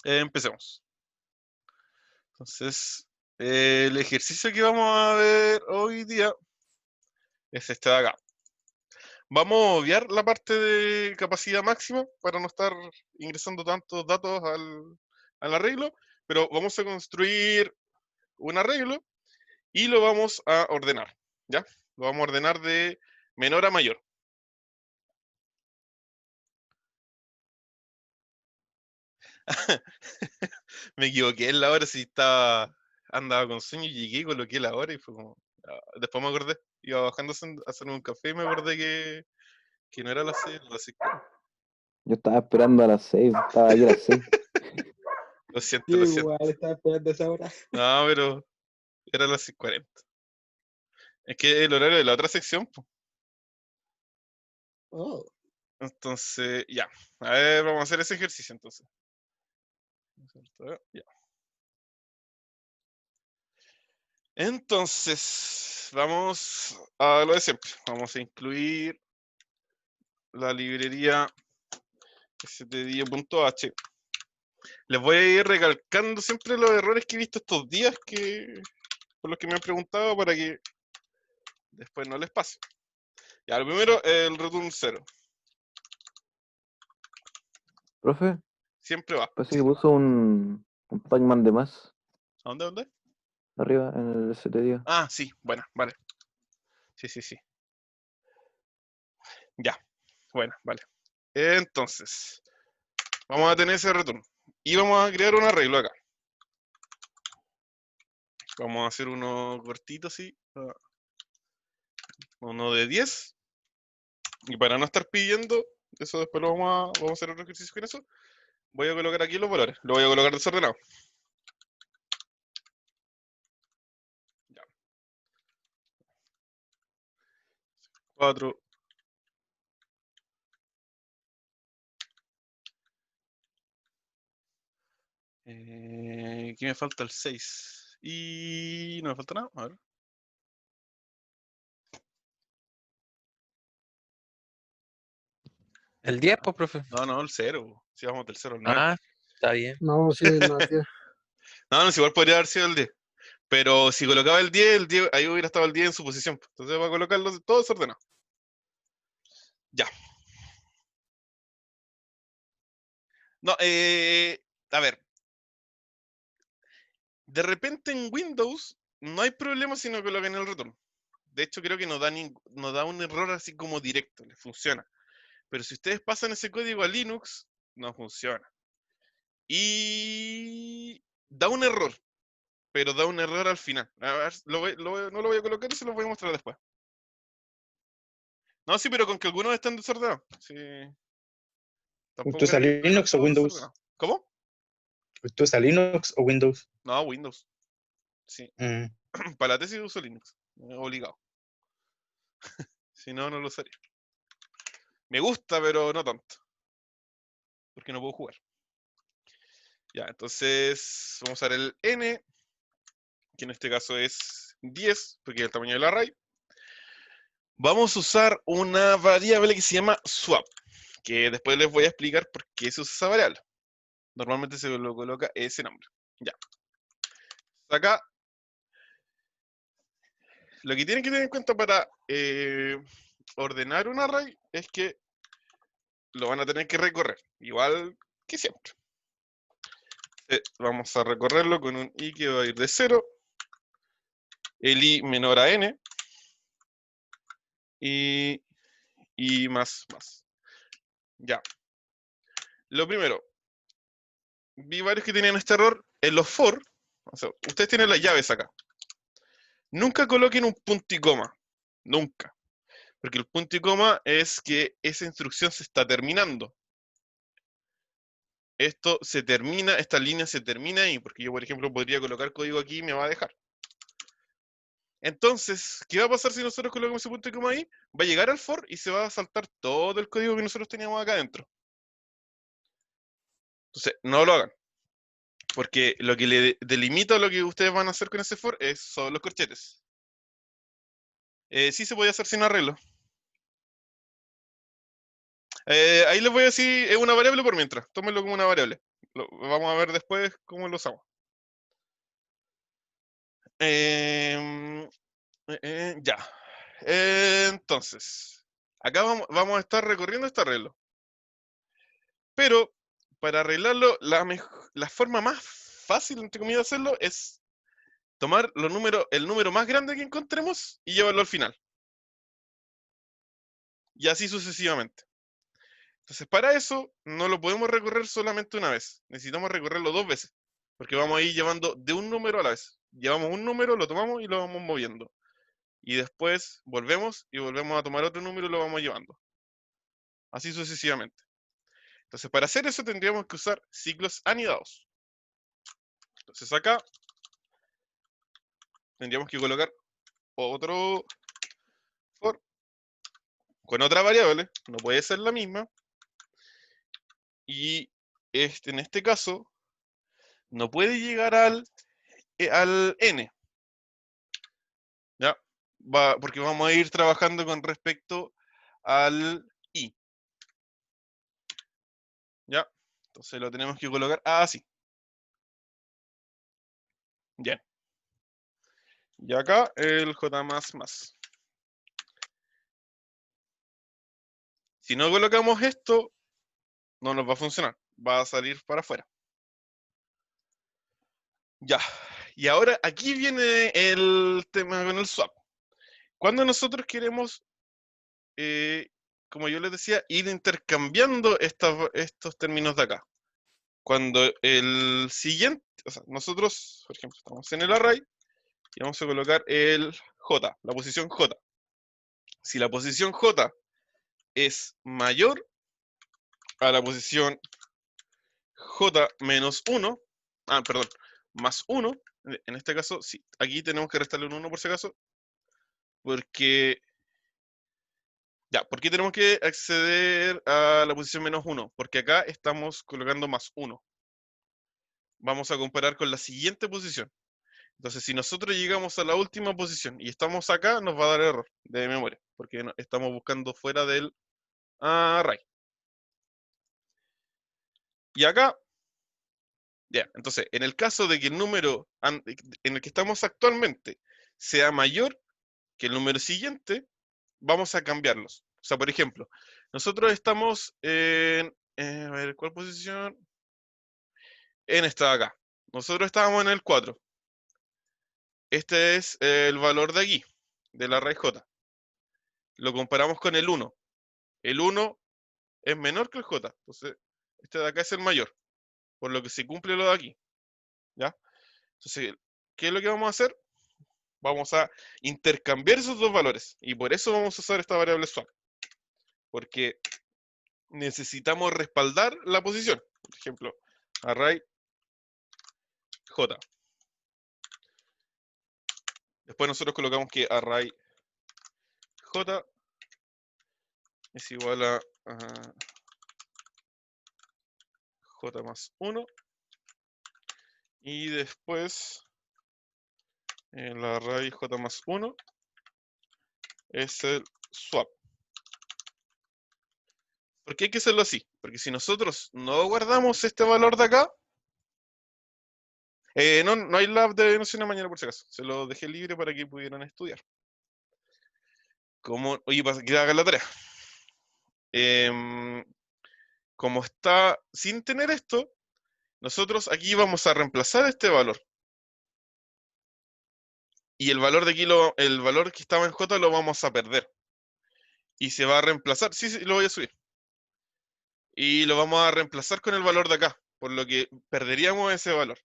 Empecemos. Entonces, el ejercicio que vamos a ver hoy día es este de acá. Vamos a obviar la parte de capacidad máxima para no estar ingresando tantos datos al arreglo, pero vamos a construir un arreglo y lo vamos a ordenar, ¿ya? Lo vamos a ordenar de menor a mayor. Me equivoqué en la hora, si andaba con sueño y llegué, coloqué la hora y fue como... Después me acordé, iba bajando a hacerme un café y me acordé que no era las 6, las 6:40. Yo estaba esperando a las 6, estaba ahí a las 6. Lo siento, Yo lo siento. igual estaba esperando esa hora. No, pero era las 6:40. Es que el horario de la otra sección, pues. Oh, Entonces, ya. A ver, vamos a hacer ese ejercicio entonces. Ya. Entonces, vamos a lo de siempre. Vamos a incluir la librería stdio.h. Les voy a ir recalcando siempre los errores que he visto estos días por los que me han preguntado para que después no les pase. Ya, lo primero, el return 0. Profe, Siempre va. parece Sí. que puso un Pac-Man de más ¿A dónde, dónde? arriba en el STD. Ah, sí, bueno, vale. Sí, sí, sí. Ya, bueno, vale. Entonces, vamos a tener ese return. Y vamos a crear un arreglo acá. Vamos a hacer uno cortito así. Uno de 10. Y para no estar pidiendo, eso después vamos a hacer otro ejercicio con eso. Voy a colocar aquí los valores. Lo voy a colocar desordenado. Ya. 4. Aquí me falta el 6. Y no me falta nada. A ver. El 10, pues, profe. No, el 0. Si vamos del 0 al 9. Ah, está bien. no, sí, no, tío. No, igual podría haber sido el 10. Pero si colocaba el 10, ahí hubiera estado el 10 en su posición. Entonces voy a colocarlo todo desordenado. Ya. No, a ver. De repente en Windows no hay problema si no colocan el retorno. De hecho, creo que nos da un error así como directo, le funciona. Pero si ustedes pasan ese código a Linux, no funciona. Y da un error, pero da un error al final. A ver, no lo voy a colocar y se lo voy a mostrar después. No, sí, pero con que algunos estén desordenados. Sí. ¿Tú Tampoco usas era que estuvieran Linux o todos Windows? desordenados. ¿Cómo? ¿Tú usas Linux o Windows? No, Windows. Sí. Mm. Para la tesis uso Linux. Obligado. Si no, no lo usaría. Me gusta, pero no tanto. Porque no puedo jugar. Ya, entonces vamos a usar el n, que en este caso es 10, porque es el tamaño del array. Vamos a usar una variable que se llama swap, que después les voy a explicar por qué se usa esa variable. Normalmente se lo coloca ese nombre. Ya. Acá, lo que tienen que tener en cuenta para ordenar un array es que lo van a tener que recorrer, igual que siempre. Vamos a recorrerlo con un i que va a ir de 0, el i menor a n, y más. Ya. Lo primero, vi varios que tenían este error en los for. O sea, ustedes tienen las llaves acá. Nunca coloquen un punto y coma. Nunca. Porque el punto y coma es que esa instrucción se está terminando. Esto se termina, esta línea se termina ahí, porque yo, por ejemplo, podría colocar código aquí y me va a dejar. Entonces, ¿qué va a pasar si nosotros colocamos ese punto y coma ahí? Va a llegar al for y se va a saltar todo el código que nosotros teníamos acá adentro. Entonces, no lo hagan. Porque lo que le delimita lo que ustedes van a hacer con ese for son los corchetes. Sí se puede hacer sin arreglo. Ahí les voy a decir, es una variable por mientras. Tómenlo como una variable. Vamos a ver después cómo lo usamos. Ya. Entonces, acá vamos a estar recorriendo este arreglo. Pero para arreglarlo, la forma más fácil, entre comillas, de hacerlo es tomar el número más grande que encontremos y llevarlo al final. Y así sucesivamente. Entonces, para eso no lo podemos recorrer solamente una vez. Necesitamos recorrerlo 2 veces. Porque vamos a ir llevando de un número a la vez. Llevamos un número, lo tomamos y lo vamos moviendo. Y después volvemos y volvemos a tomar otro número y lo vamos llevando. Así sucesivamente. Entonces, para hacer eso tendríamos que usar ciclos anidados. Entonces acá tendríamos que colocar otro for con otra variable, no puede ser la misma. Y en este caso no puede llegar al n. ¿Ya? Porque vamos a ir trabajando con respecto al i. ¿Ya? Entonces lo tenemos que colocar así. Bien. Y acá el j más. Si no colocamos esto, no nos va a funcionar. Va a salir para afuera. Ya. Y ahora aquí viene el tema con el swap. Cuando nosotros queremos, como yo les decía, ir intercambiando estos términos de acá. Cuando el siguiente, o sea, nosotros, por ejemplo, estamos en el array y vamos a colocar el j, la posición j. Si la posición j es mayor a la posición j menos 1, perdón, más 1, en este caso, sí, aquí tenemos que restarle un 1 por si acaso, porque, ya, ¿por qué tenemos que acceder a la posición menos 1? Porque acá estamos colocando más 1. Vamos a comparar con la siguiente posición. Entonces, si nosotros llegamos a la última posición y estamos acá, nos va a dar error de memoria, porque estamos buscando fuera del array. Y acá, ya, entonces, en el caso de que el número en el que estamos actualmente sea mayor que el número siguiente, vamos a cambiarlos. O sea, por ejemplo, nosotros estamos a ver, ¿cuál posición? En esta de acá. Nosotros estábamos en el 4. Este es el valor de aquí, del array j. Lo comparamos con el 1. El 1 es menor que el j. Entonces, este de acá es el mayor. Por lo que se cumple lo de aquí. ¿Ya? Entonces, ¿qué es lo que vamos a hacer? Vamos a intercambiar esos dos valores. Y por eso vamos a usar esta variable swap. Porque necesitamos respaldar la posición. Por ejemplo, array j. Después nosotros colocamos que array j es igual a j más 1. Y después el array j más 1 es el swap. ¿Por qué hay que hacerlo así? Porque si nosotros no guardamos este valor de acá, no hay lab de noción de mañana por si acaso. Se lo dejé libre para que pudieran estudiar. Oye, para que hagan la tarea. Como está sin tener esto, nosotros aquí vamos a reemplazar este valor. Y el valor de aquí, el valor que estaba en J lo vamos a perder. Y se va a reemplazar. Sí, lo voy a subir. Y lo vamos a reemplazar con el valor de acá. Por lo que perderíamos ese valor.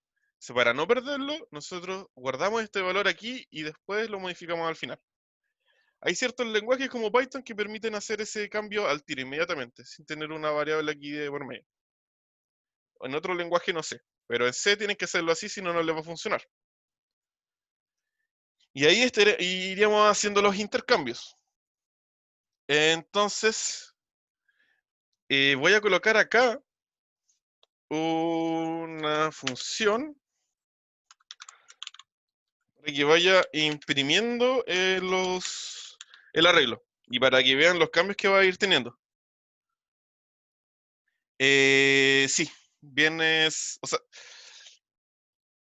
Para no perderlo, nosotros guardamos este valor aquí y después lo modificamos al final. Hay ciertos lenguajes como Python que permiten hacer ese cambio al tiro inmediatamente, sin tener una variable aquí de por medio. En otro lenguaje no sé, pero en C tienen que hacerlo así, si no, no les va a funcionar. Y ahí iríamos haciendo los intercambios. Entonces, voy a colocar acá una función para que vaya imprimiendo el arreglo y para que vean los cambios que va a ir teniendo. Sí, viernes, o sea,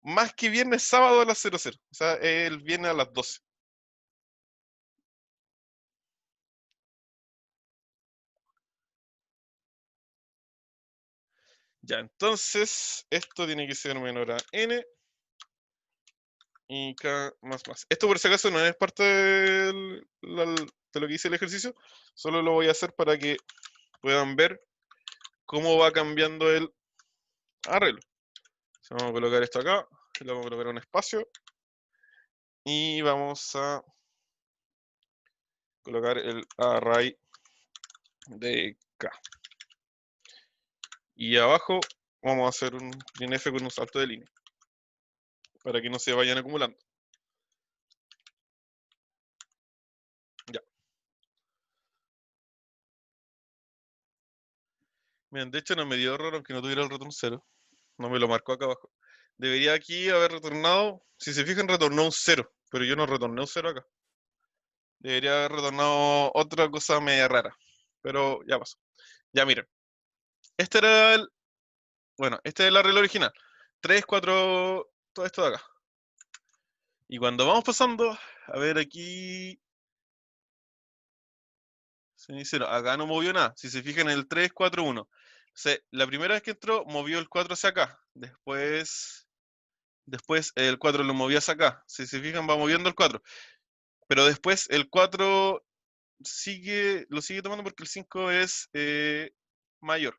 más que viernes, sábado a las 00. O sea, el viernes a las 12. Ya, entonces, esto tiene que ser menor a n y k más más. Esto por si acaso no es parte de lo que hice el ejercicio, solo lo voy a hacer para que puedan ver cómo va cambiando el arreglo. Vamos a colocar esto acá, le vamos a colocar un espacio y vamos a colocar el array de k. Y abajo vamos a hacer un printf con un salto de línea para que no se vayan acumulando. Ya. Miren, de hecho no me dio error aunque no tuviera el retorno 0. No me lo marcó acá abajo. Debería aquí haber retornado, si se fijan, retornó un 0, pero yo no retorné un 0 acá. Debería haber retornado otra cosa media rara, pero ya pasó. Ya miren, este era el, bueno, este es el arreglo original. 3, 4, todo esto de acá. Y cuando vamos pasando, a ver aquí, acá no movió nada. Si se fijan en el 3, 4, 1. La primera vez que entró, movió el 4 hacia acá. Después el 4 lo movió hacia acá. Si se fijan, va moviendo el 4. Pero después el 4 lo sigue tomando porque el 5 es mayor.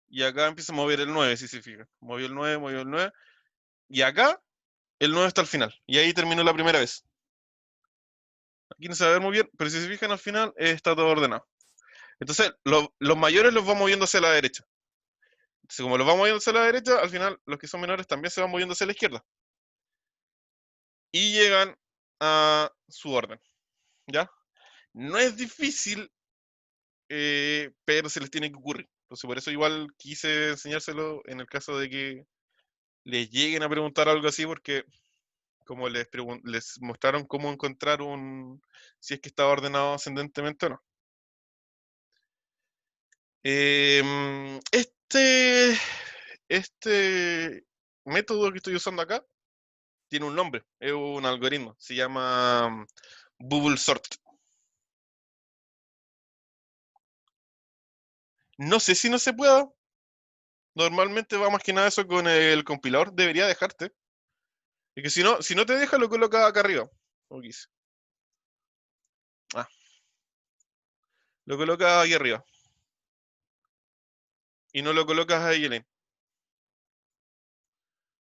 Y acá empieza a mover el 9, si se fijan. Movió el 9, movió el 9. Y acá, el 9 está al final. Y ahí terminó la primera vez. Aquí no se va a ver muy bien, pero si se fijan al final, está todo ordenado. Entonces, los mayores los va moviendo hacia la derecha. Entonces, como los va moviendo hacia la derecha, al final los que son menores también se van moviendo hacia la izquierda. Y llegan a su orden. ¿Ya? No es difícil, pero se les tiene que ocurrir. Entonces, por eso igual quise enseñárselo en el caso de que les lleguen a preguntar algo así, porque como les mostraron cómo encontrar si es que estaba ordenado ascendentemente o no. Este método que estoy usando acá tiene un nombre, es un algoritmo, se llama Bubble Sort. No sé si no se pueda. Normalmente va más que nada eso con el compilador, debería dejarte. Es que si no te deja, lo coloca acá arriba. Lo colocas ahí arriba. Y no lo colocas ahí en.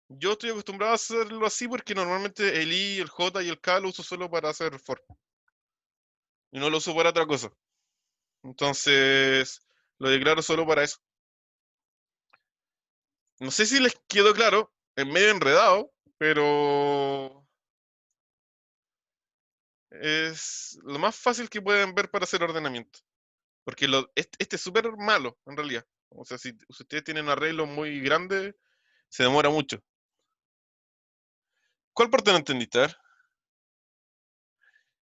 Yo estoy acostumbrado a hacerlo así porque normalmente el i, el j y el k lo uso solo para hacer for. Y no lo uso para otra cosa. Entonces, lo declaro solo para eso. No sé si les quedó claro, es medio enredado, pero es lo más fácil que pueden ver para hacer ordenamiento. Porque este es súper malo, en realidad. O sea, si ustedes tienen un arreglo muy grande, se demora mucho. ¿Cuál parte no entendiste? A ver.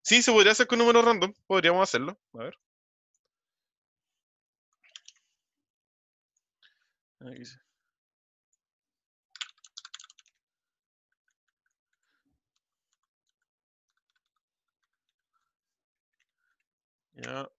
Sí, se podría hacer con números random. Podríamos hacerlo. A ver. Ahí dice. Ya.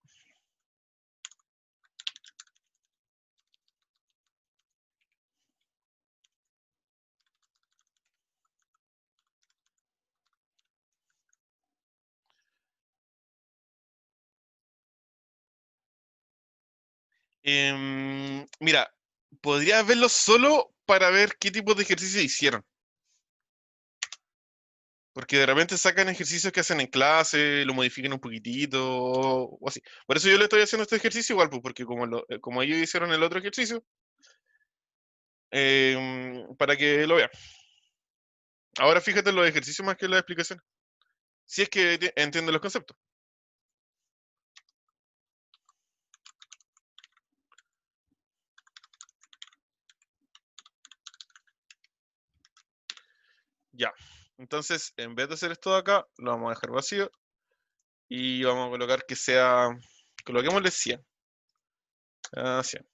Mira, podrías verlo solo para ver qué tipo de ejercicio hicieron. Porque de repente sacan ejercicios que hacen en clase, lo modifican un poquitito o así. Por eso yo le estoy haciendo este ejercicio igual, pues, porque como ellos hicieron el otro ejercicio, para que lo vean. Ahora fíjate en los ejercicios más que en las explicaciones. Si es que entienden los conceptos. Ya. Entonces, en vez de hacer esto de acá, lo vamos a dejar vacío. Y vamos a colocar que sea, coloquémosle 100. 100.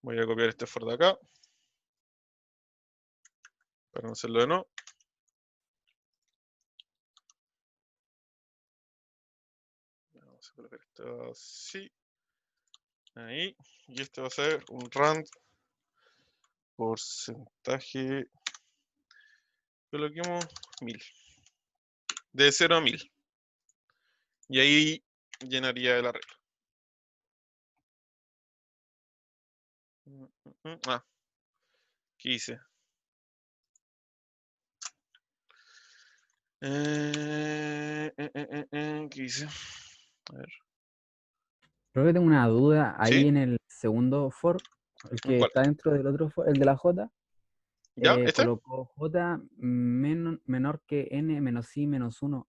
Voy a copiar este for de acá. Para no hacerlo de nuevo. Vamos a colocar esto así. Ahí. Y este va a ser un rand porcentaje. Coloquemos 1000. De 0 a 1000. Y ahí llenaría el arreglo. Ah, ¿qué hice? ¿Qué hice? A ver. Creo que tengo una duda ahí ¿Sí? en el segundo for, el que ¿Cuál? está dentro del otro for, el de la J. ¿Ya? ¿Este? Colocó J menor que N menos I menos 1.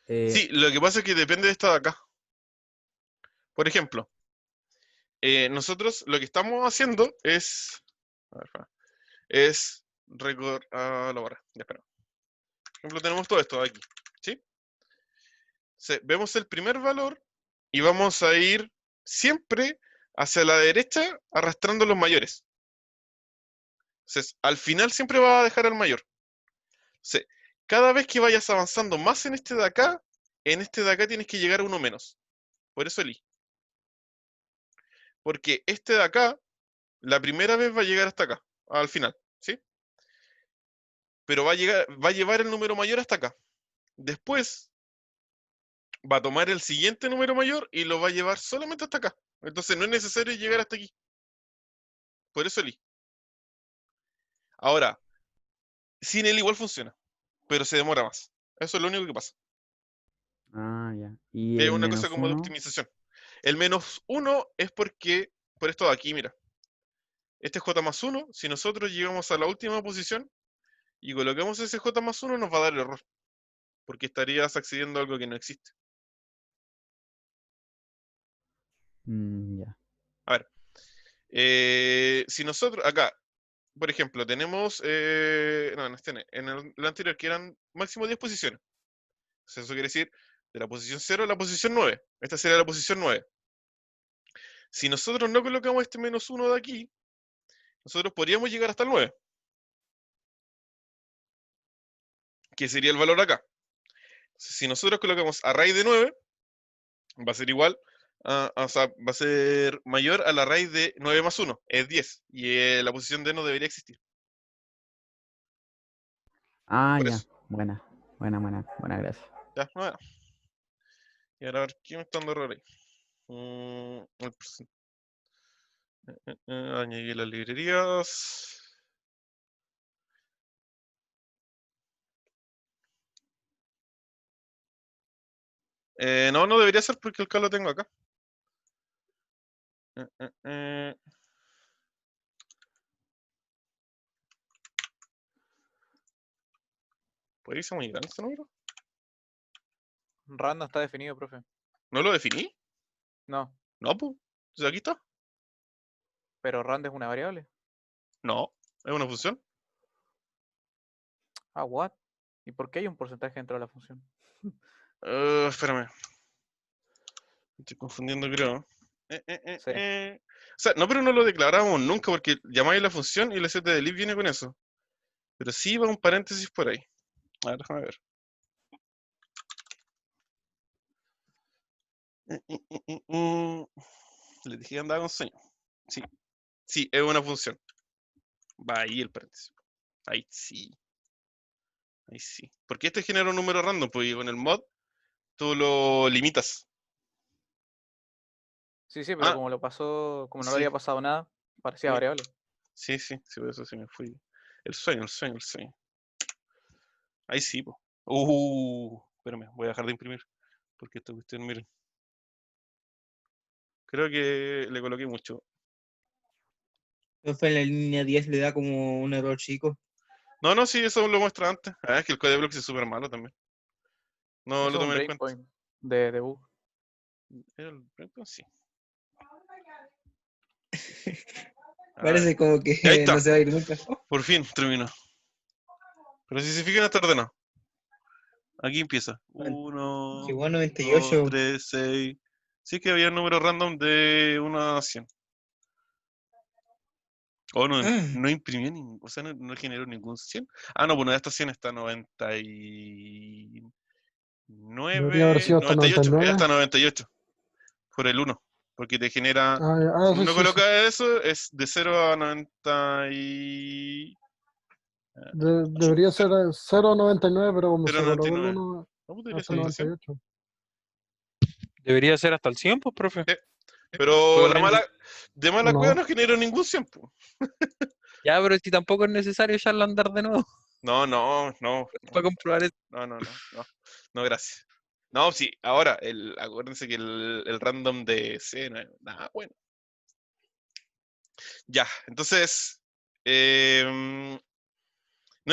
Sí, lo que pasa es que depende de esta de acá. Por ejemplo, nosotros lo que estamos haciendo es. A ver, espera. Es la barra. Ya, espera. Por ejemplo, tenemos todo esto de aquí. ¿Sí? Vemos el primer valor y vamos a ir siempre hacia la derecha arrastrando los mayores. Entonces, al final siempre va a dejar al mayor. Entonces, cada vez que vayas avanzando más en este de acá tienes que llegar a uno menos. Por eso el I. Porque este de acá, la primera vez va a llegar hasta acá, al final, ¿sí? Pero va a llevar el número mayor hasta acá. Después va a tomar el siguiente número mayor y lo va a llevar solamente hasta acá. Entonces no es necesario llegar hasta aquí. Por eso el I. Ahora, sin él igual funciona, pero se demora más. Eso es lo único que pasa. Ah, ya. ¿Y Es el una cosa menos como de 1? optimización. El -1 es porque, por esto de aquí, mira. Este es J+1. Si nosotros llegamos a la última posición y colocamos ese J+1, nos va a dar error. Porque estarías accediendo a algo que no existe. Ya. A ver. Si nosotros, acá, por ejemplo, tenemos. No, en este no, en el anterior, que eran máximo 10 posiciones. Entonces, eso quiere decir de la posición 0 a la posición 9. Esta sería la posición 9. Si nosotros no colocamos este -1 de aquí, nosotros podríamos llegar hasta el 9. Que sería el valor acá. Entonces, si nosotros colocamos a raíz de 9, va a ser igual, o sea, va a ser mayor a la raíz de 9 más 1, es 10. Y la posición D no debería existir. Ah, Por ya. eso. Buena, gracias. Ya, bueno. Y ahora a ver, ¿qué me está dando error ahí? Añadir las librerías. No debería ser porque el K lo tengo acá. ¿Puede irse muy grande este número? Random está definido, profe. ¿No lo definí? No, No, pues. Entonces aquí está. pero random es una variable. No, es una función. Ah, what? ¿Y por qué hay un porcentaje dentro de la función? Espérame. Me estoy confundiendo, creo. Sí. O sea, no, pero no lo declaramos nunca porque llamáis la función y la set de delete viene con eso. Pero sí va un paréntesis por ahí. A ver, déjame ver. Le dije que andaba con sueño. Sí. Sí, es una función. Va ahí el paréntesis. Ahí sí. Ahí sí. Porque este genera un número random, porque con el mod tú lo limitas. Sí, pero Ah, como como no le sí. había pasado nada, parecía variable. Sí, por eso sí me fui. El sueño. Ahí sí, po. Espérame, voy a dejar de imprimir. Porque esta cuestión, miren. Creo que le coloqué mucho. Entonces en la línea 10 le da como un error chico. No, sí, eso lo muestra antes. Ah, es que el código de blocks es súper malo también. No Eso lo es un tomé en cuenta. breakpoint de debug. El breakpoint, sí. A ver. Parece como Y ahí que está. no se va a ir nunca. Por fin terminó. Pero si se fijan, está ordenado. Aquí empieza. 1, Llegó a 2, 98. 3, 6. Sí que había números random de 1 a 100. O no imprimió ningún, o sea, no generó ningún 100. Ah, no, pues una de estas 100 está 99, Debería haber sido hasta 98, es 99. hasta 98, por el 1. Porque te genera, si Sí, uno sí, coloca sí. eso, es de 0 a 90 y... Debería ser 0,99, pero como se colocó el 0,99. 1 No, pues debería hasta ser hasta 100. 98. Debería ser hasta el 100, pues, profe. Pero Pues rinde- de mala ¿O no? cueva no generó ningún 100. Po. Ya, pero si tampoco es necesario echarlo a andar de nuevo No, para comprobar esto. no, gracias. No, sí, ahora, acuérdense que el random de C no es nada bueno. Ya, entonces, no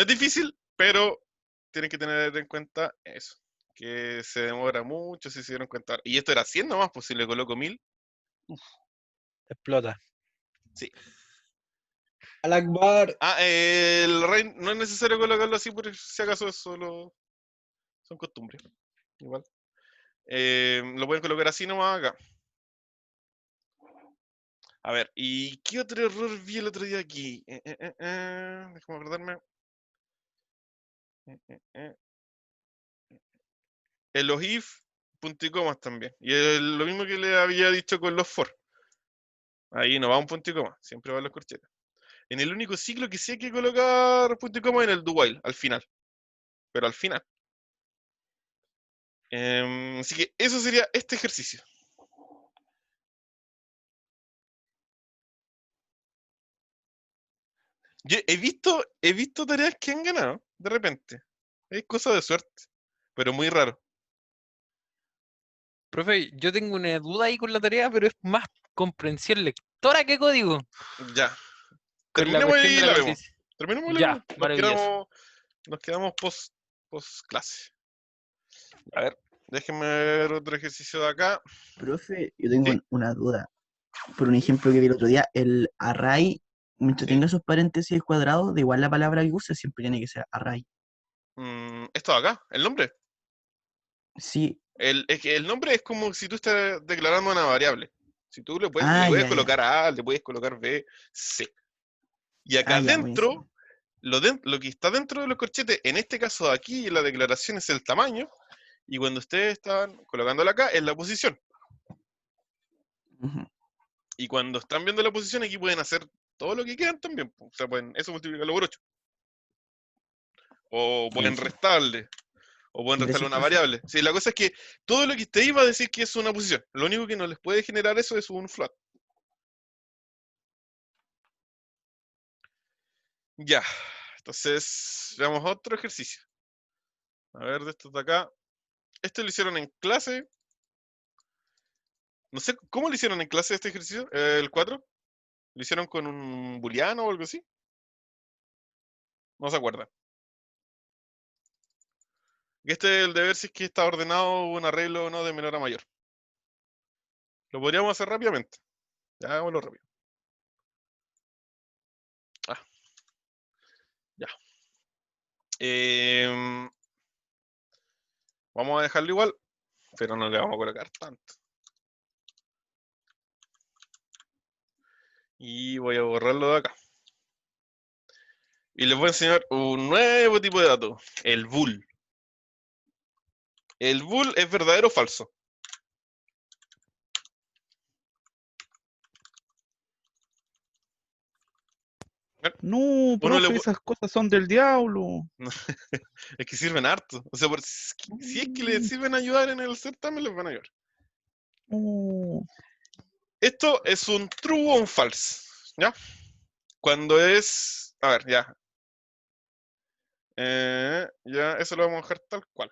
es difícil, pero tienen que tener en cuenta eso, que se demora mucho, si se dieron cuenta. Y esto era 100 nomás, pues si le coloco 1000, Explota. sí. Al Akbar. Ah, el rey no es necesario colocarlo así, por si acaso es solo son costumbres. Igual. Lo pueden colocar así nomás acá. A ver, ¿y qué otro error vi el otro día aquí? Déjame acordarme. En los if, punto y comas también. Y lo mismo que le había dicho con los for. Ahí no va un punto y coma, siempre van los corchetes. En el único ciclo que sí hay que colocar punto y coma es en el do while, al final. Pero al final. Así que eso sería este ejercicio. Yo he visto tareas que han ganado, de repente. Es cosa de suerte, pero muy raro. Profe, yo tengo una duda ahí con la tarea, pero es más comprensión lectora que código. Ya. Con la Terminemos cuestión y de la la vemos. condición. Terminemos y la Ya, vemos. maravilloso. Nos quedamos post clase. A ver, déjenme ver otro ejercicio de acá. Profe, yo tengo ¿Sí? una duda. Por un ejemplo que vi el otro día, el array, mientras ¿Sí? tenga esos paréntesis cuadrados, da igual la palabra que use, siempre tiene que ser array. Esto de acá, el nombre. Sí. Es que el nombre es como si tú estás declarando una variable. Si tú le puedes Ya. colocar A, le puedes colocar B, C. Y acá Ya, adentro, buenísimo. lo que está dentro de los corchetes, en este caso aquí, la declaración es el tamaño. Y cuando ustedes están colocándola acá, es la posición. Ujú. Y cuando están viendo la posición, aquí pueden hacer todo lo que quieran también. O sea, pueden eso multiplicarlo por 8. O pueden Buenísimo. restarle. O pueden restarle Gracias, una profe. variable. Sí, la cosa es que todo lo que esté ahí va a decir que es una posición. Lo único que no les puede generar eso es un float. Ya. Entonces, veamos otro ejercicio. A ver, de estos de acá. Este lo hicieron en clase. No sé, ¿cómo lo hicieron en clase este ejercicio? El 4. ¿Lo hicieron con un booleano o algo así? No se acuerdan. Y este es el de ver si es que está ordenado un arreglo o no de menor a mayor. Lo podríamos hacer rápidamente. Ya, hagámoslo rápido. Ya. Vamos a dejarlo igual, pero no le vamos a colocar tanto. Y voy a borrarlo de acá. Y les voy a enseñar un nuevo tipo de dato, el bool. El bool es verdadero o falso. No, Uno profe, le esas cosas son del diablo. es que sirven harto. O sea, si es que les sirven ayudar en el certamen, les van a ayudar. No. Esto es un true o un false. ¿Ya? Cuando es... A ver, ya. Ya, eso lo vamos a dejar tal cual.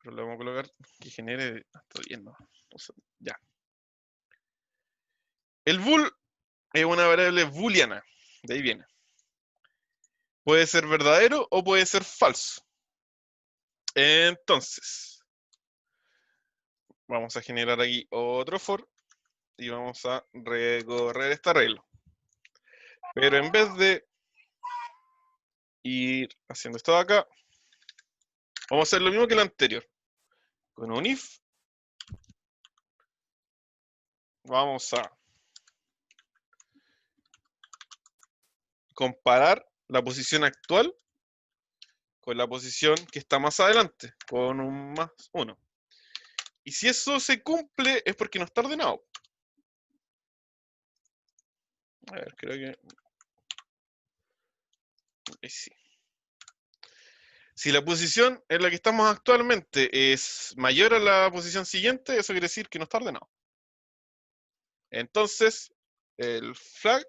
Pero le vamos a colocar que genere... Está bien, ¿no? O sea, ya. El bool es una variable booleana. De ahí viene. Puede ser verdadero o puede ser falso. Entonces, vamos a generar aquí otro for y vamos a recorrer este arreglo. Pero en vez de ir haciendo esto de acá, vamos a hacer lo mismo que el anterior. Con un if, vamos a comparar la posición actual con la posición que está más adelante, con un más 1. Y si eso se cumple, es porque no está ordenado. A ver, creo que... Ahí sí. Si la posición en la que estamos actualmente es mayor a la posición siguiente, eso quiere decir que no está ordenado. Entonces, el flag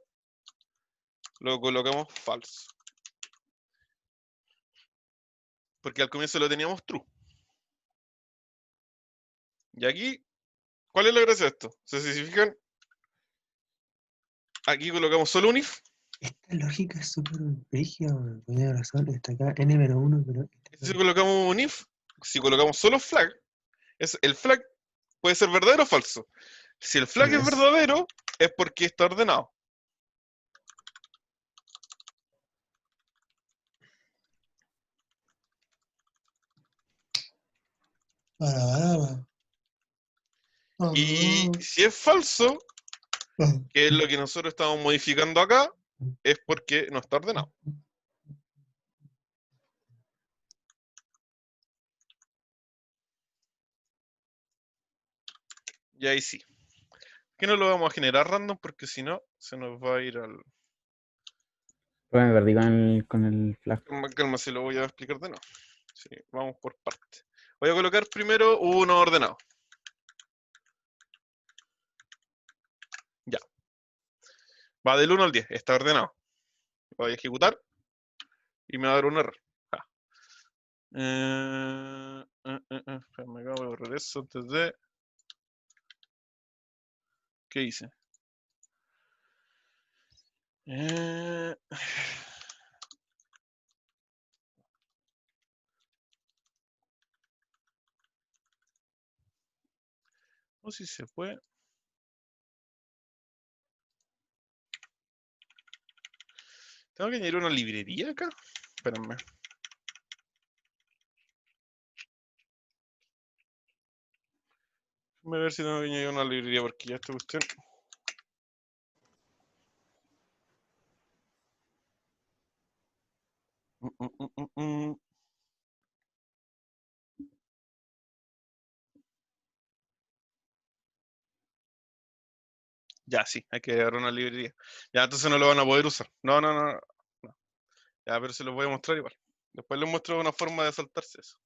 lo colocamos falso. Porque al comienzo lo teníamos true. Y aquí, ¿cuál es la gracia de esto? O sea, si se fijan, aquí colocamos solo un if. Esta lógica es súper rígida, weón. Tiene razón, está acá n-1, pero... Si colocamos un if, si colocamos solo flag, el flag puede ser verdadero o falso. Si el flag es verdadero, es porque está ordenado. Y si es falso, que es lo que nosotros estamos modificando acá, es porque no está ordenado. Y ahí sí. Que no lo vamos a generar random porque si no, se nos va a ir al... Pero me perdí con el flag. Calma, se lo voy a explicar de nuevo. Sí, vamos por partes. Voy a colocar primero uno ordenado. Ya. Va del 1 al 10, está ordenado. Voy a ejecutar y me va a dar un error. Me acabo de borrar eso antes de... ¿Qué hice? No sé si se puede. ¿Tengo que añadir una librería acá? Espérenme. Déjame ver si tengo que añadir una librería porque ya esta cuestión... Ya, sí, hay que agarrar una librería. Ya, entonces no lo van a poder usar. No. Ya, pero se los voy a mostrar igual. Después les muestro una forma de saltarse eso.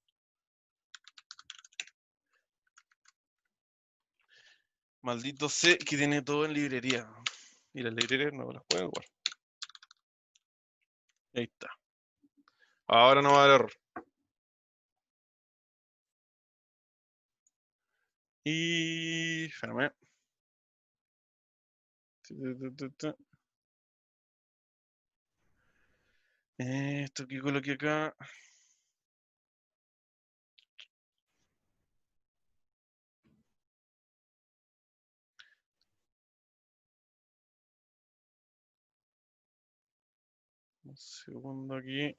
Maldito C que tiene todo en librería. Y las librerías no las pueden jugar. Ahí está. Ahora no va a haber error. Y... Espérame. Esto que coloqué acá. Un segundo aquí.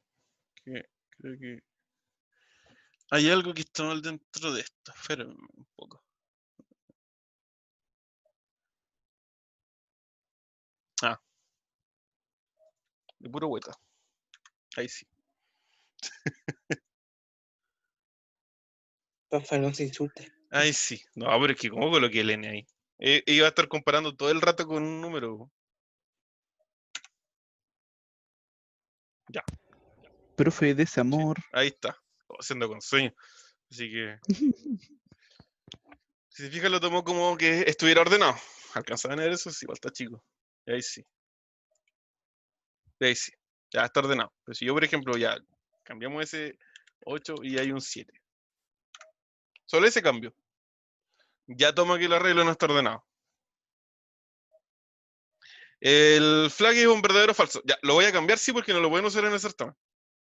Que creo que... Hay algo que está mal dentro de esto. Espérenme un poco. Ah. De puro hueta. Ahí sí. Rafa, no se insulte. Ahí sí. No, pero es que ¿cómo coloqué el N ahí? Iba a estar comparando todo el rato con un número. Ya. Profe, de ese amor. Ahí está. Haciendo con sueño. Así que... Si se fijan, lo tomó como que estuviera ordenado. ¿Alcanzaban a ver eso? Sí, igual está chico. Y ahí sí. Y ahí sí. Ya está ordenado. Pero si yo, por ejemplo, ya cambiamos ese 8 y hay un 7. Solo ese cambio. Ya toma que el arreglo no está ordenado. El flag es un verdadero o falso. Ya, lo voy a cambiar, sí, porque no lo pueden usar en el certamen.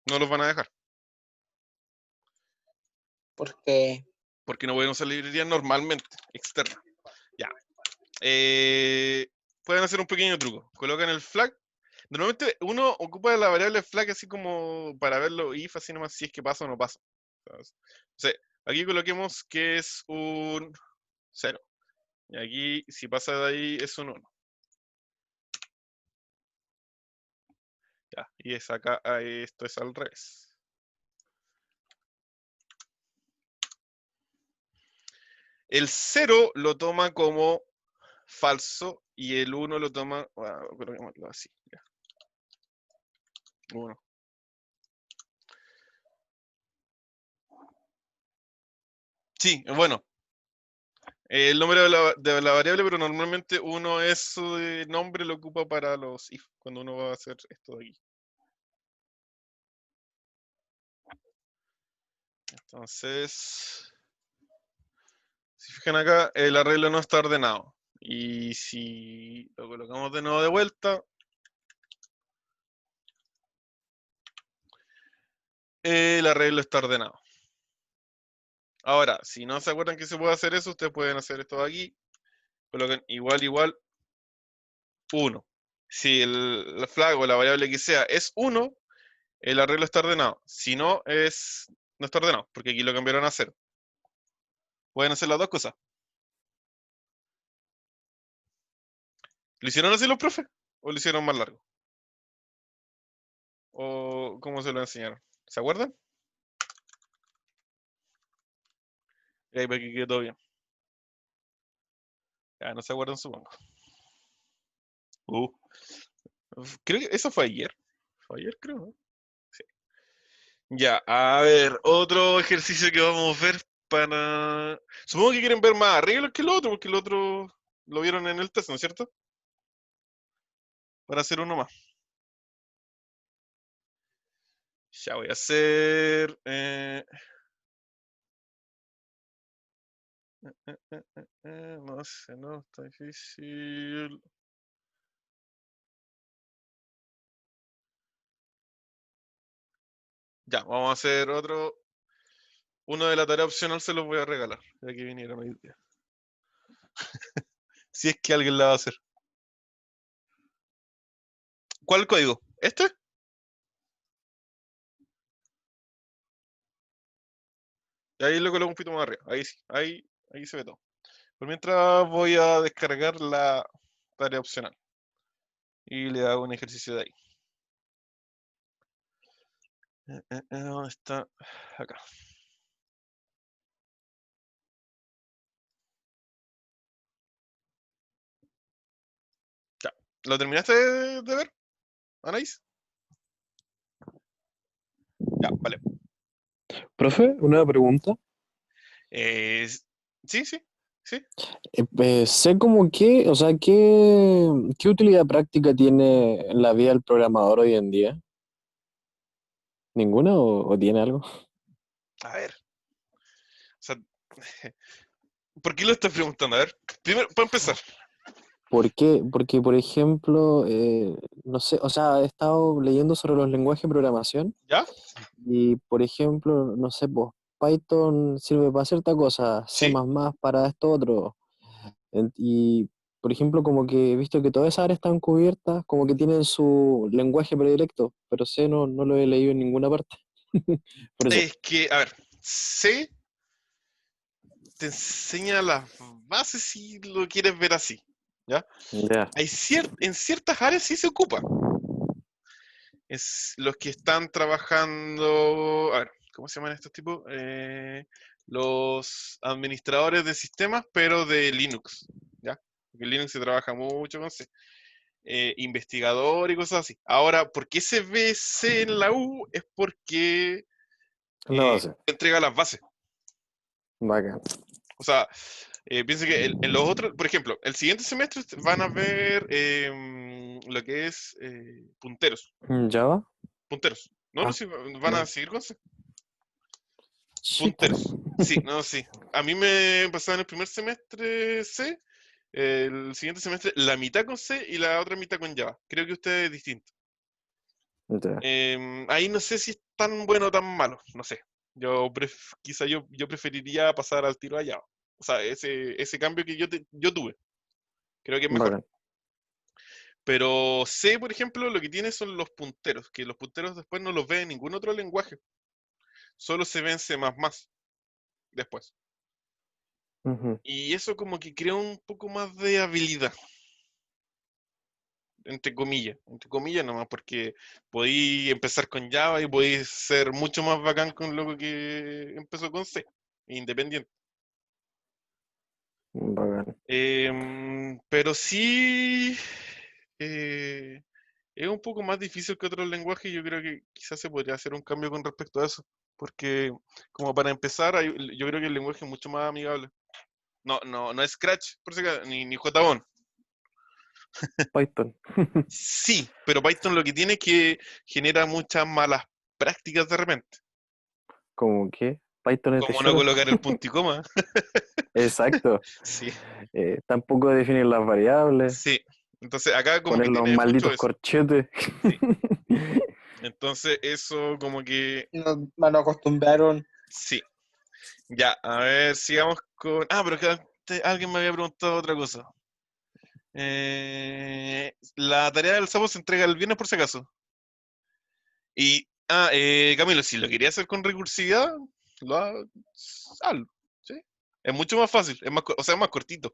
No los van a dejar. Porque Porque no pueden usar librerías normalmente, externas. Ya. Pueden hacer un pequeño truco. Colocan el flag. Normalmente uno ocupa la variable flag así como para verlo if, así nomás si es que pasa o no pasa. Entonces, aquí coloquemos que es un 0. Y aquí, si pasa de ahí, es un 1. Ya, y es acá, esto es al revés. El 0 lo toma como falso y el 1 lo toma, bueno, coloquémoslo así, ya. 1. Sí, bueno. El nombre de la variable, pero normalmente uno ese nombre lo ocupa para los if, cuando uno va a hacer esto de aquí. Entonces, si fijan acá, el arreglo no está ordenado. Y si lo colocamos de nuevo de vuelta, el arreglo está ordenado. Ahora, si no se acuerdan que se puede hacer eso, ustedes pueden hacer esto de aquí. Colocan igual, igual, 1. Si el flag o la variable que sea es 1, el arreglo está ordenado. Si no, no está ordenado, porque aquí lo cambiaron a 0. Pueden hacer las dos cosas. ¿Lo hicieron así los profes? ¿O lo hicieron más largo? ¿O cómo se lo enseñaron? ¿Se acuerdan? Y ahí para que quede todo bien. Ya, no se acuerdan, supongo. Creo que eso fue ayer. Fue ayer, creo, ¿no? Sí. Ya, a ver, otro ejercicio que vamos a ver para... Supongo que quieren ver más arreglos que el otro, porque el otro lo vieron en el test, ¿no es cierto? Para hacer uno más. Ya voy a hacer... no sé, no, está difícil. Ya, vamos a hacer otro. Uno de la tarea opcional se los voy a regalar, ya que vinieron hoy día. Si es que alguien la va a hacer. ¿Cuál código? ¿Este? Y ahí lo coloco un poquito más arriba. Ahí sí, ahí se ve todo. Por mientras voy a descargar la tarea opcional. Y le hago un ejercicio de ahí. ¿Dónde está? Acá. Ya. ¿Lo terminaste de ver, Anaís? Ya, vale. Profe, una pregunta. Sí, sí, sí. Sé como que, o sea, ¿qué utilidad práctica tiene en la vida del programador hoy en día? ¿Ninguna o tiene algo? A ver. O sea, ¿por qué lo estás preguntando? A ver, primero, para empezar. ¿Por qué? Porque, por ejemplo, no sé, o sea, he estado leyendo sobre los lenguajes de programación ¿Ya? y, por ejemplo, no sé, pues Python sirve para cierta cosa, C++ Sí. para esto otro. Y, por ejemplo, como que he visto que todas esas áreas están cubiertas, como que tienen su lenguaje predilecto, pero C no lo he leído en ninguna parte. Por eso. Es que, a ver, C te enseña las bases si lo quieres ver así, ¿ya? Ya. En ciertas áreas sí se ocupa. Es los que están trabajando, a ver, ¿cómo se llaman estos tipos? Los administradores de sistemas, pero de Linux, ¿ya? Porque en Linux se trabaja mucho con C. Investigador y cosas así. Ahora, ¿por qué se ve C en la U? Es porque La base. entrega las bases. Bacán. O sea, piensa que en los otros, por ejemplo, el siguiente semestre van a ver lo que es punteros. ¿Java? Punteros. No, Ah, sí, van a seguir con C. shit. Punteros. Sí, no, sí. A mí me pasaba en el primer semestre C, el siguiente semestre la mitad con C y la otra mitad con Java. Creo que usted es distinto. Ya. Ahí no sé si es tan bueno o tan malo, no sé. Quizá yo preferiría pasar al tiro a Java. O sea, ese cambio que yo tuve. Creo que es mejor. Bacán. Pero C, por ejemplo, lo que tiene son los punteros, que los punteros después no los ve en ningún otro lenguaje. Solo se ve en C++ después. Ujú. Y eso como que crea un poco más de habilidad. entre comillas nomás, porque podí empezar con Java y podí ser mucho más bacán con lo que empezó con C, independiente. Bacán. Pero sí es un poco más difícil que otros lenguajes y yo creo que quizás se podría hacer un cambio con respecto a eso. Porque, como para empezar, yo creo que el lenguaje es mucho más amigable. No es Scratch, por si acaso, ni JBON. Python. Sí, pero Python lo que tiene es que genera muchas malas prácticas de repente. ¿Cómo qué? Python es de Como no Shore. colocar el punto y coma. Exacto. Sí, Tampoco definir las variables, sí. Entonces acá como poner que los tiene mucho malditos eso. corchetes. Sí. Entonces eso como que Nos acostumbraron. sí. Ya, a ver, sigamos con... Ah, pero que antes alguien me había preguntado otra cosa. La tarea del sábado se entrega el viernes por si acaso. Y, Camilo, si lo quería hacer con recursividad, hazlo, ¿sí? Es mucho más fácil, o sea, es más cortito.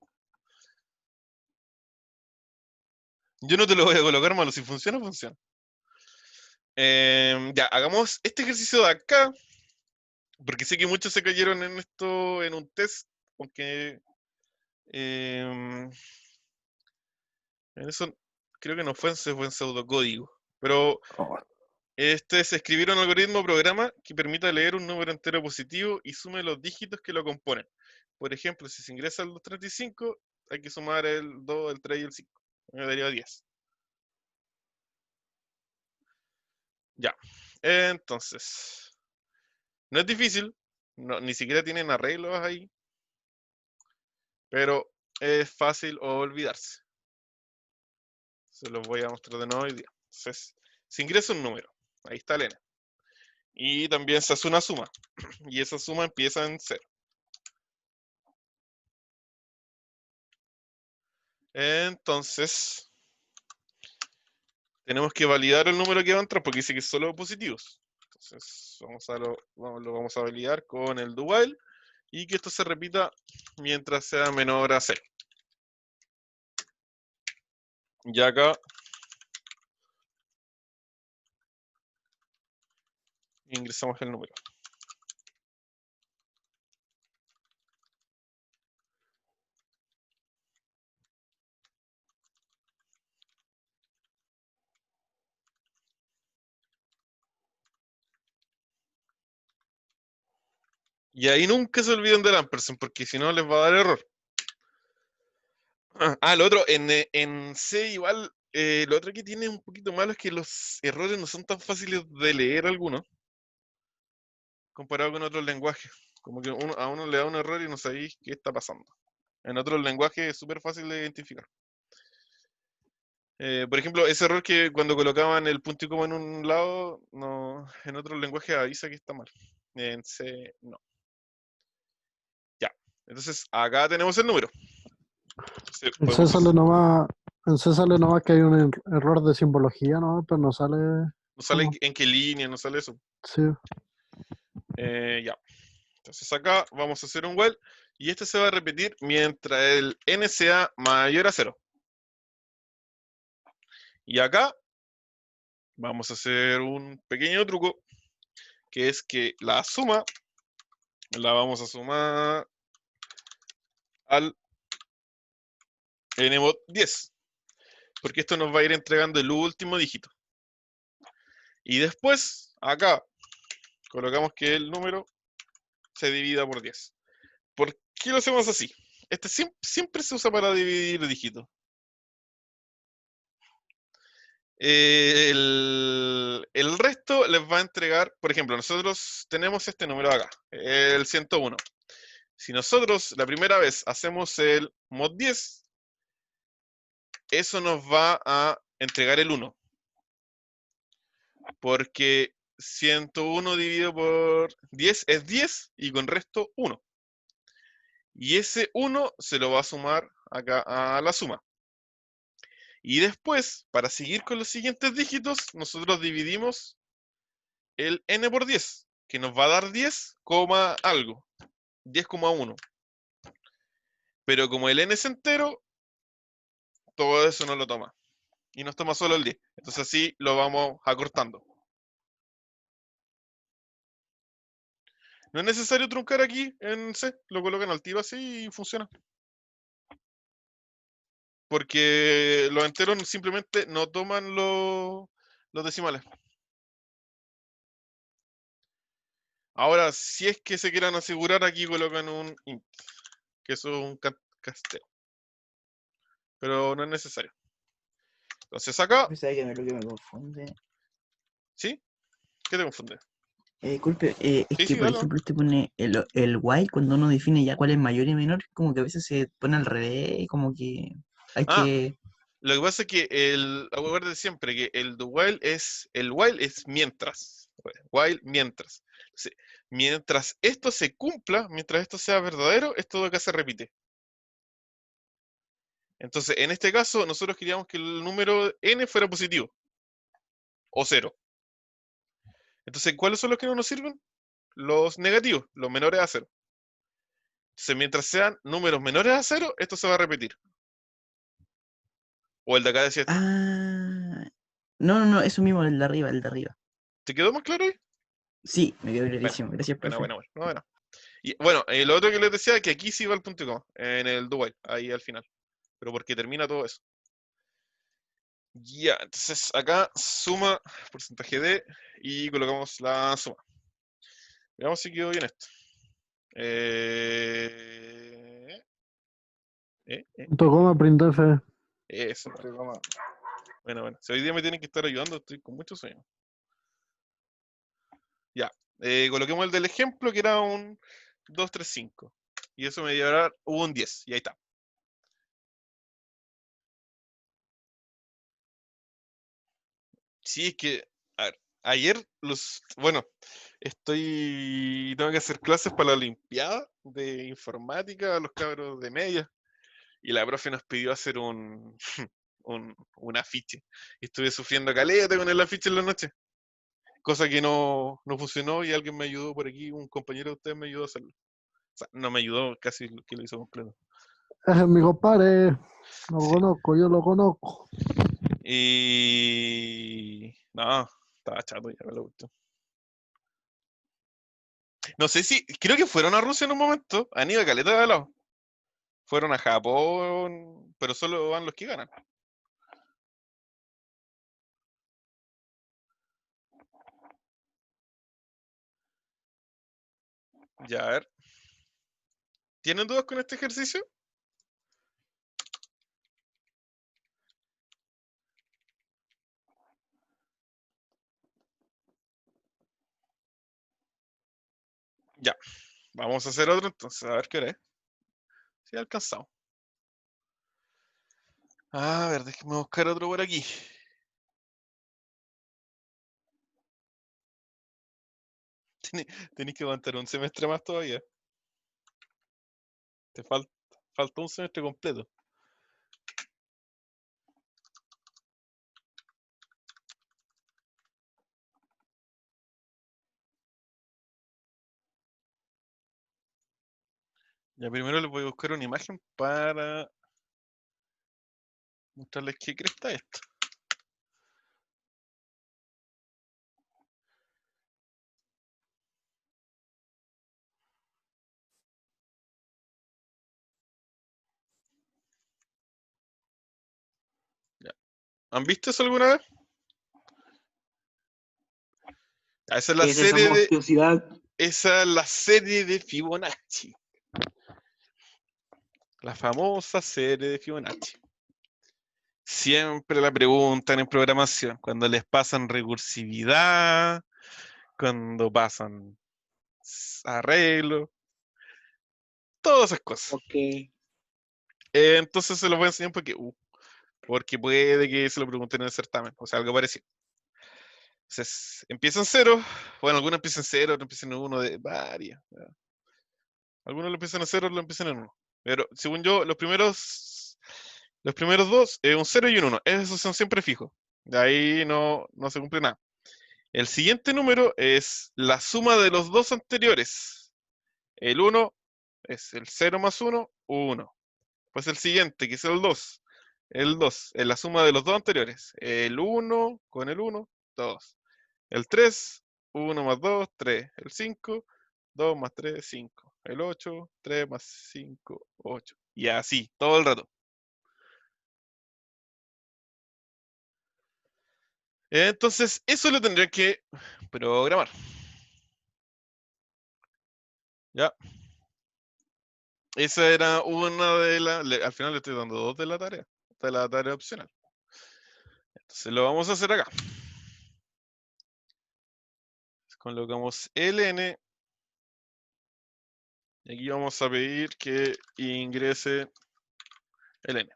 Yo no te lo voy a colocar malo, si funciona, funciona. Ya, hagamos este ejercicio de acá, porque sé que muchos se cayeron en esto en un test, aunque en eso creo que no fue en pseudocódigo, pero Oh, este es escribir un algoritmo o programa que permita leer un número entero positivo y sume los dígitos que lo componen. Por ejemplo, si se ingresa el 235, hay que sumar el 2, el 3 y el 5. Me daría 10. Ya. Entonces, no es difícil, ni siquiera tienen arreglos ahí, pero es fácil olvidarse. Se los voy a mostrar de nuevo hoy día. Entonces, se ingresa un número, ahí está el n. Y también se hace una suma, y esa suma empieza en 0. Entonces, tenemos que validar el número que va a entrar porque dice que es solo positivos. Entonces, lo vamos a validar con el do while y que esto se repita mientras sea menor a 0. Y acá ingresamos el número. Y ahí nunca se olviden del ampersand, porque si no les va a dar error. Lo otro, en C igual, lo otro que tiene un poquito malo es que los errores no son tan fáciles de leer algunos, comparado con otros lenguajes. Como que a uno le da un error y no sabéis qué está pasando. En otros lenguajes es súper fácil de identificar. Por ejemplo, ese error que cuando colocaban el punto y coma en un lado, en otros lenguajes avisa que está mal. En C, no. Ya. Entonces, acá tenemos el número. Entonces, En C sale nomás que hay un error de simbología, ¿no? Pero no sale. no sale ¿cómo? en qué línea, no sale eso. Sí. Ya. Entonces acá vamos a hacer un while y este se va a repetir mientras el n sea mayor a 0. Y acá vamos a hacer un pequeño truco, que es que la suma la vamos a sumar al n mod 10, porque esto nos va a ir entregando el último dígito. Y después, acá, colocamos que el número se divida por 10. ¿Por qué lo hacemos así? Este siempre se usa para dividir dígitos. El resto les va a entregar, por ejemplo, nosotros tenemos este número acá, el 101. Si nosotros la primera vez hacemos el mod 10, eso nos va a entregar el 1. Porque 101 dividido por 10 es 10 y con resto 1. Y ese 1 se lo va a sumar acá a la suma. Y después, para seguir con los siguientes dígitos, nosotros dividimos el n por 10, que nos va a dar 10, algo, 10,1. Pero como el n es entero, todo eso no lo toma. y nos toma solo el 10. Entonces así lo vamos acortando. No es necesario truncar aquí en C, lo colocan al tiro así y funciona. Porque los enteros simplemente no toman los decimales. Ahora, si es que se quieran asegurar, aquí colocan un int, que eso es un casteo. Pero no es necesario. Entonces acá, ¿Sabes que lo que me confunde? ¿sí? ¿Qué te confunde? Disculpe, es Sí, que sí, por dale. ejemplo usted pone el while cuando uno define ya cuál es mayor y menor, como que a veces se pone al revés y como que hay Ah, que... lo que pasa es que acuérdate siempre que el while es mientras. While mientras. Entonces, mientras esto se cumpla, mientras esto sea verdadero, esto de acá se repite. Entonces, en este caso, nosotros queríamos que el número n fuera positivo. O 0. Entonces, ¿cuáles son los que no nos sirven? Los negativos, los menores a 0. Entonces, mientras sean números menores a 0, esto se va a repetir. O el de acá decía esto. Ah, no, eso mismo, el de arriba, el de arriba. ¿Te quedó más claro ahí? Sí, me quedó Bueno, clarísimo, gracias, profe. bueno. Y bueno, lo otro que les decía es que aquí sí va el punto y coma, en el do while, ahí al final. Pero porque termina todo eso. Ya, entonces acá suma porcentaje de y colocamos la suma. Veamos si quedó bien esto. Punto coma, printf. Eso. Bueno. Si hoy día me tienen que estar ayudando, estoy con mucho sueño. Ya. Coloquemos el del ejemplo que era un 2, 3, 5. Y eso me llevará un 10. Y ahí está. Sí, es que a ver, ayer bueno, tengo que hacer clases para la Olimpiada de Informática a los cabros de media. Y la profe nos pidió hacer un afiche. Y estuve sufriendo caleta con el afiche en la noche. Cosa que no funcionó y alguien me ayudó por aquí, un compañero de ustedes me ayudó a hacerlo. O sea, no me ayudó, casi que lo hizo completo. Es mi compadre. Lo conozco, yo lo conozco. Y... No, estaba chato ya, me lo gustó. No sé si... Creo que fueron a Rusia en un momento. Han ido a caleta de lado. Fueron a Japón, pero solo van los que ganan. Ya, a ver. ¿Tienen dudas con este ejercicio? Ya. Vamos a hacer otro entonces, a ver qué hora es. Si alcanzamos. A ver, déjeme buscar otro por aquí. Tenéis que aguantar un semestre más todavía. Te falta un semestre completo. Ya primero les voy a buscar una imagen para mostrarles qué cresta es esto. Ya. ¿Han visto eso alguna vez? Esa es la serie esa es la serie de Fibonacci. La famosa serie de Fibonacci. Siempre la preguntan en programación, cuando les pasan recursividad, cuando pasan arreglo, todas esas cosas. Entonces se los voy a enseñar porque puede que se lo pregunten en el certamen, o sea, algo parecido. Entonces, empiezan 0, bueno, algunos empiezan 0, otros empiezan en 1 de varias. Algunos lo empiezan en 0, otros lo empiezan en 1. Pero según yo, los primeros dos, un 0 y un 1, esos son siempre fijos. De ahí no se cumple nada. El siguiente número es la suma de los dos anteriores. El 1 es el 0 más 1, 1. Pues el siguiente, que es el 2, El 2 es la suma de los dos anteriores. El 1 con el 1, 2. El 3, 1 más 2, 3. El 5, 2 más 3, 5. El 8, 3 más 5, 8. Y así, todo el rato. Entonces, eso lo tendría que programar. Ya. Esa era una de las... Al final le estoy dando 2 de la tarea opcional. Entonces lo vamos a hacer acá. Colocamos ln. Y aquí vamos a pedir que ingrese ln.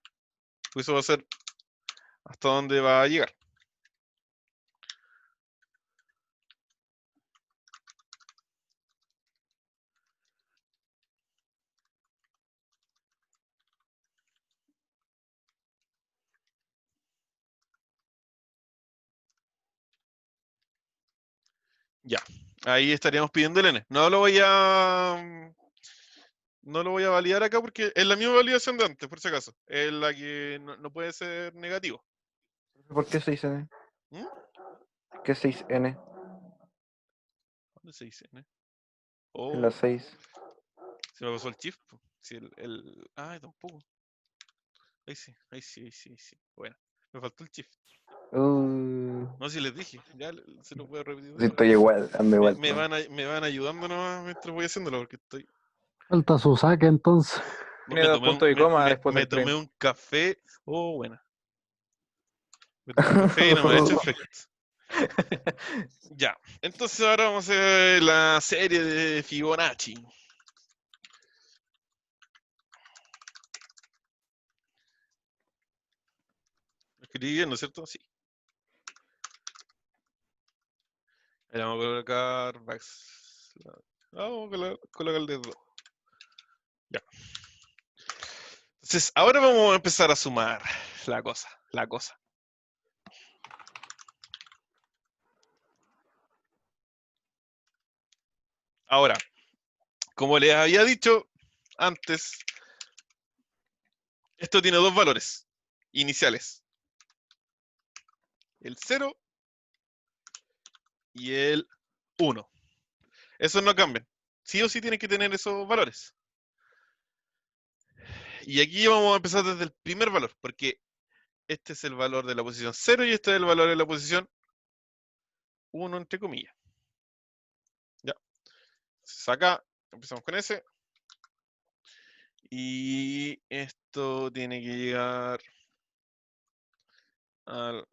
Pues eso va a ser hasta dónde va a llegar. Ya, ahí estaríamos pidiendo el n. No lo voy a validar acá porque es la misma validación de antes, por si acaso. Es la que no puede ser negativo. ¿Por qué 6N? ¿Mm? ¿Qué 6N? ¿Dónde se dice n? En la Oh, 6. se me pasó el shift. Si Ay, tampoco. Ahí sí. Bueno, me faltó el shift. No, si les dije, ya se lo puedo repetir. Sí, estoy igual, ando igual. Me van ayudando nomás mientras voy haciéndolo porque estoy... Falta su saque entonces. Tiene dos puntos y coma después me del tomé print. un café. Oh, buena. Me tomé un café y no me ha hecho efecto. Ya, entonces ahora vamos a hacer la serie de Fibonacci. Lo escribí bien, ¿no es cierto? Sí. Ahí vamos a colocar vamos a colocar el dedo. Ya. Entonces, ahora vamos a empezar a sumar la cosa. Ahora, como les había dicho antes, esto tiene dos valores iniciales. El 0 y el 1. Esos no cambian. Sí o sí tienen que tener esos valores. Y aquí vamos a empezar desde el primer valor, porque este es el valor de la posición 0 y este es el valor de la posición 1, entre comillas. Ya. Entonces acá empezamos con ese. Y esto tiene que llegar al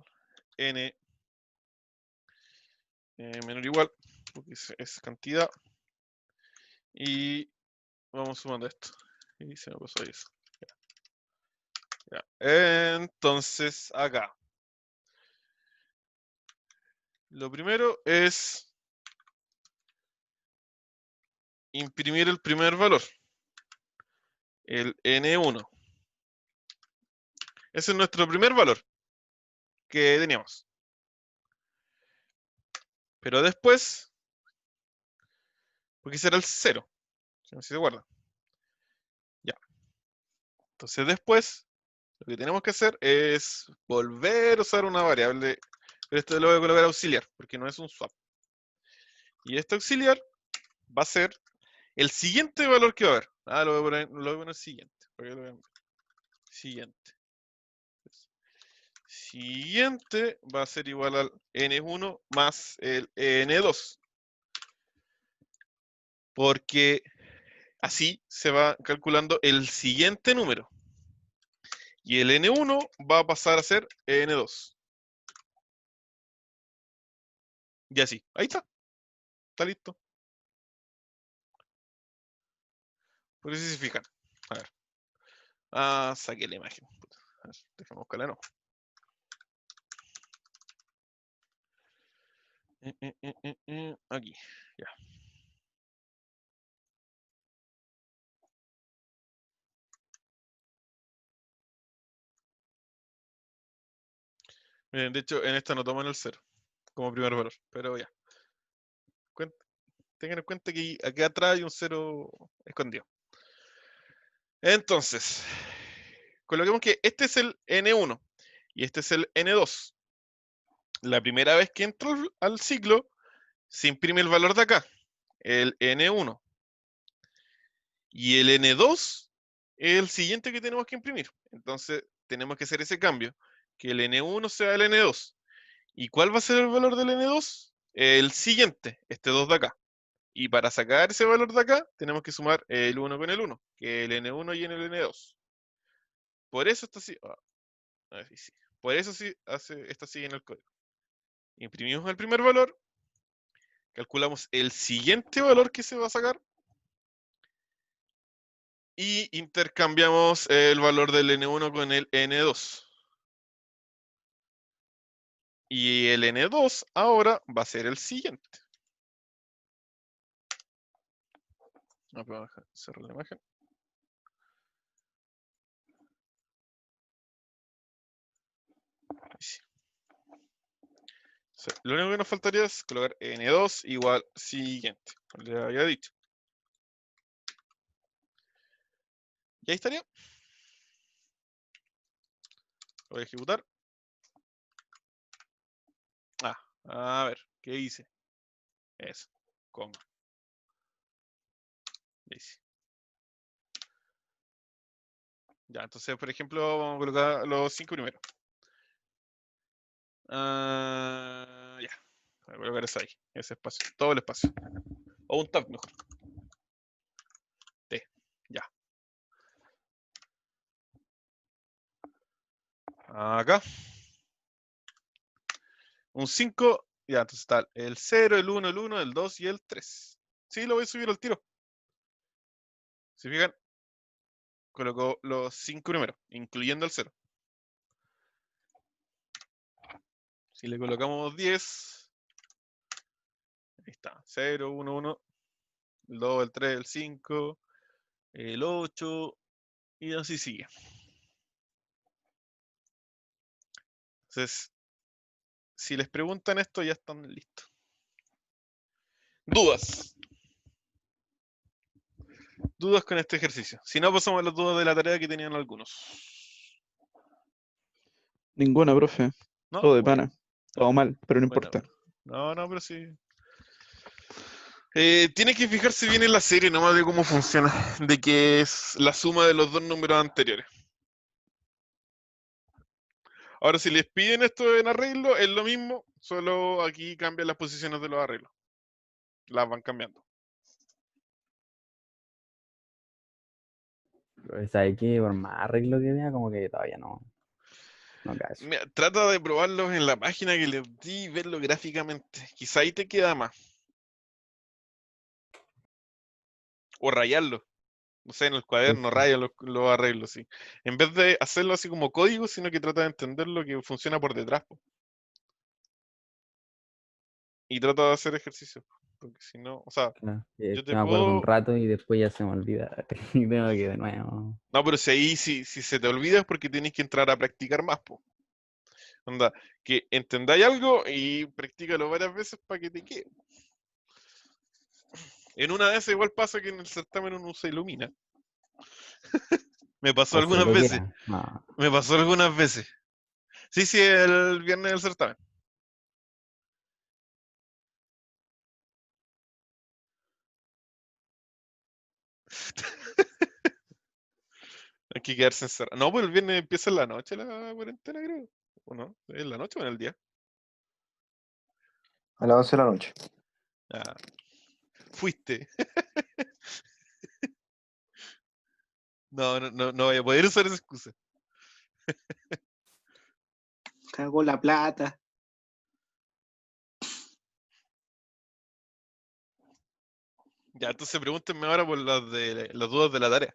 n menor o igual, porque es cantidad. Y vamos sumando esto. Y se me pasó eso. Ya. Entonces, acá. Lo primero es imprimir el primer valor. El N1. Ese es nuestro primer valor que teníamos. Pero después, porque ese era el 0. Si no se acuerdan. Ya. Entonces después, lo que tenemos que hacer es volver a usar una variable. Pero esto lo voy a colocar auxiliar, porque no es un swap. Y este auxiliar va a ser el siguiente valor que va a haber. Lo voy a poner siguiente. Para que lo vean. Siguiente. Siguiente va a ser igual al N1 más el N2. Porque así se va calculando el siguiente número. Y el N1 va a pasar a ser N2. Y así. Ahí está. Está listo. Por eso se fijan. A ver. Saqué la imagen. A ver, déjame buscarla, no. Aquí. Ya. Miren, de hecho, en esta no toman el 0 como primer valor, pero ya. Tengan en cuenta que aquí atrás hay un 0 escondido. Entonces, coloquemos que este es el N1 y este es el N2. La primera vez que entro al ciclo, se imprime el valor de acá, el N1. Y el N2 es el siguiente que tenemos que imprimir. Entonces, tenemos que hacer ese cambio, que el N1 sea el N2. ¿Y cuál va a ser el valor del N2? El siguiente, este 2 de acá. Y para sacar ese valor de acá, tenemos que sumar el 1 con el 1, que es el N1 y el N2. Por eso está así. Sí. Por eso sí está así en el código. Imprimimos el primer valor, calculamos el siguiente valor que se va a sacar y intercambiamos el valor del N1 con el N2. Y el N2 ahora va a ser el siguiente. Voy a cerrar la imagen. Sí. Lo único que nos faltaría es colocar N2 igual siguiente, como le había dicho. Y ahí estaría. Lo voy a ejecutar. A ver, ¿qué hice? Eso, coma. Hice. Ya, entonces, por ejemplo, vamos a colocar los 5 primeros. Ya, voy a colocar eso ahí, ese espacio, todo el espacio. O un tab mejor. T, ya. Acá. Un 5, ya, entonces está el 0, el 1, el 1, el 2 y el 3. Sí, lo voy a subir al tiro. ¿Se fijan? Colocó los 5 primeros, incluyendo el 0. Si le colocamos 10, ahí está, 0, 1, 1, el 2, el 3, el 5, el 8, y así sigue. Entonces, si les preguntan esto, ya están listos. ¿Dudas? ¿Dudas con este ejercicio? Si no, pasamos a las dudas de la tarea que tenían algunos. Ninguna, profe. ¿No? Todo de Bueno. pana. Todo mal, pero no Bueno, importa. no, pero sí. Tiene que fijarse bien en la serie nomás de cómo funciona, de que es la suma de los dos números anteriores. Ahora, si les piden esto en arreglo, es lo mismo, solo aquí cambian las posiciones de los arreglos. Las van cambiando. ¿Sabes qué? Por más arreglo que tenga, como que todavía no cacho. Mira, trata de probarlos en la página que les di y verlo gráficamente. Quizá ahí te queda más. O rayarlo. No sé, en el cuaderno, raya los arreglos, sí. En vez de hacerlo así como código, sino que trata de entender lo que funciona por detrás. Po. Y trata de hacer ejercicio. Porque si no, o sea, yo te me acuerdo un puedo... rato y después ya se me olvida. Y tengo que de nuevo. No, pero si ahí si se te olvida es porque tienes que entrar a practicar más, po. Onda, que entendáis algo y practícalo varias veces para que te quede. En una de esas igual pasa que en el certamen uno se ilumina. Me pasó algunas veces. No. Me pasó algunas veces. Sí, el viernes del certamen. Hay que quedarse encerrado. No, pues el viernes empieza en la noche la cuarentena, creo. ¿O no? ¿En la noche o en el día? A las 11 de la noche. Ah, fuiste. No voy a poder usar esa excusa. Cagó la plata. Ya, entonces pregúntenme ahora por las dudas de la tarea.